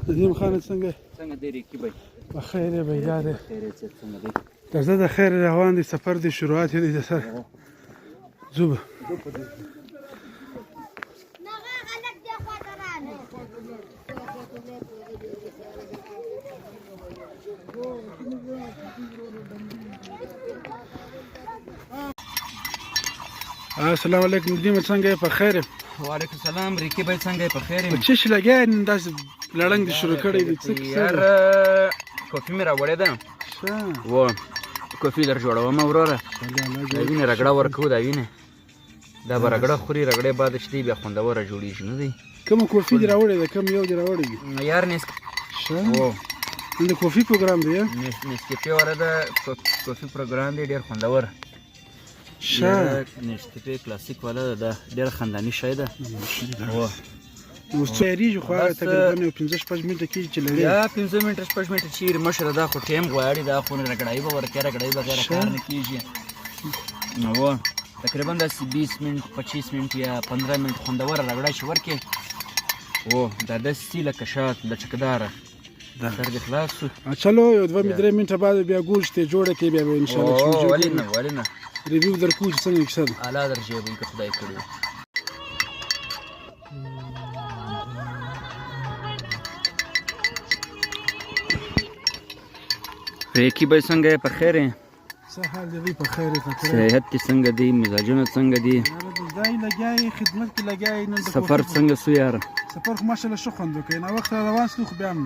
ندیم خان څنګه دی رقیب بھائی په خیر یې بیدا دی خیر یې څنګه دی د زه د خیر روان دی سفر دی شروعات دی د سر ځو به السلام علیکم ندیم څنګه یې په خیر یې وعلیکم السلام رقیب بھائی څنګه یې په خیر یې څه شي لګیا یې نن داسې لړنګ دې شروع کړی دی څه کیسه یار کافي مې راوړې ده و کافي در جوړوم وروره د وینې رګړه ورکوو د وینې دا به رګړه خوري رګړې بعد چې دی بیا خوندوره جوړېږي نه دی کومه کافي دې راوړې ده کوم یو دې راوړی دی یار و نن د کافي پروګرام دی نسکیپې والا د کافي پروګرام دی ډېر خوندور نسکیپې کلاسیک والا ده ډېر خنداني شی ده اوس تیارېږي خو هغه تقریبا یو 15 شپږ منټه کېږي چې لري یا 15 منټه شپږ منټه چیرې مشره دا خو ټیم غواړي دا خو رګړایي به ورکړي رګړایي بغیر کار نه کېږي و تقریبا داسې 20 منټ 25 منټ یا 15 منټ خوندوره رګړه چې ورکړي و دا داسې لکه شات لچکداره سر دې خلاص شو چلو یو 2 3 منټه بعد بیا ګوش ته جوړه کې بیا ان شاء الله ولې نه ریویو درکو چې څنګه کیسه ده اعلی درجه به که خدای کړی ریکی بھائی څنګه یې په خیر یې څه حال دی په خیر یې صحت کې څنګه دی مزاجونه څنګه دي ځای لګیای خدمت کې لګیای نن سفر څنګه سو یار سفر خو ماشاءالله ښه خوند وکړ نو وخت روان شو خو بیا هم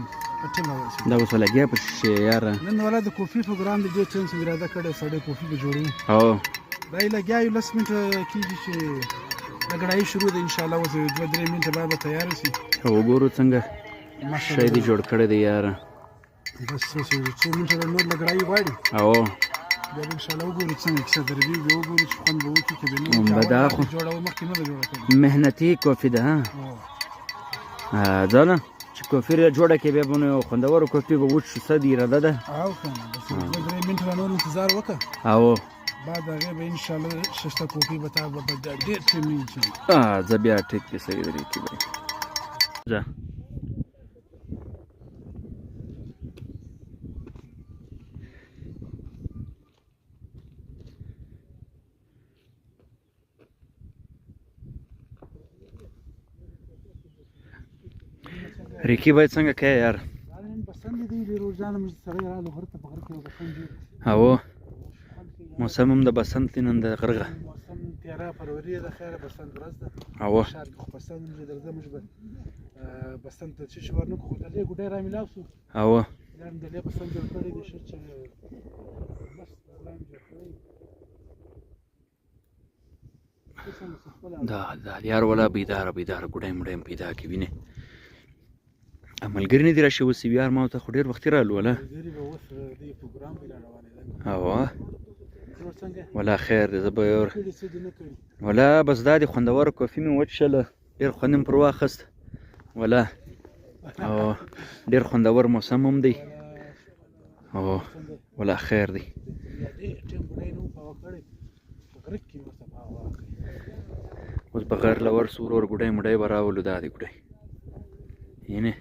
ټیم راوځي دا اوس لګیا په شی یار نن ولا د کوفی پروګرام دی ډېر چانس اراده کړې سړی کوفی به جوړو او دای لګیای لس منټه کېږي چې لګړای شروع ده ان شاء الله اوس 2 3 منټه بعد تیار شي وګورو څنګه شی دی جوړ کړی دی یار بس څه منټه نور لګړای غواړي او بیا ان شاء الله وګورو څنګه کیسه دربي به وګورو چې خوند به وکړي که به نه بدا خو جوړو مخکې نه ده جوړه کړې مهنتي کوفي ده ځانه چې کوفي جوړه کې بیا به نو خوندوره کوفي به وچ څه دی اراده ده او کنه بس 2 3 منټه نور انتظار وکړه او بعد هغه به ان شاء الله ششته کوفي به تا به ډېر ټیم نه شي زه بیا ټیک کې صحیح درې کې به ځه ریکی باید څنګه کوي یار بسند دی روزانه مې سره راځو غره ته په غره کې بسند او موسم هم د بسنت نن د غرغه موسم تیاره فروری ده خیر بسند ورځ ده او شهر خو بسند مې درځه مې بسند ته چې ورنو خو د له ګډه را ملاو شو او نن د له بسند جوړ کړی دی چې بس پلان جوړ کړی دا یار ولا بیدار ګډای مړای پیدا کی وینه عملګری نه دی راشي اوس یار ما ته خو ډېر وخت رالو ولا او ولا خیر زه به ولا بس دا دی خوندور کافي مې وچله ډېر خوند مې پر واخیست ولا او ډېر خوندور موسم هم دی او ولا خیر دی اوس بغیر لور سورور ګډای مړای به راولو دا دی ګډای یعنی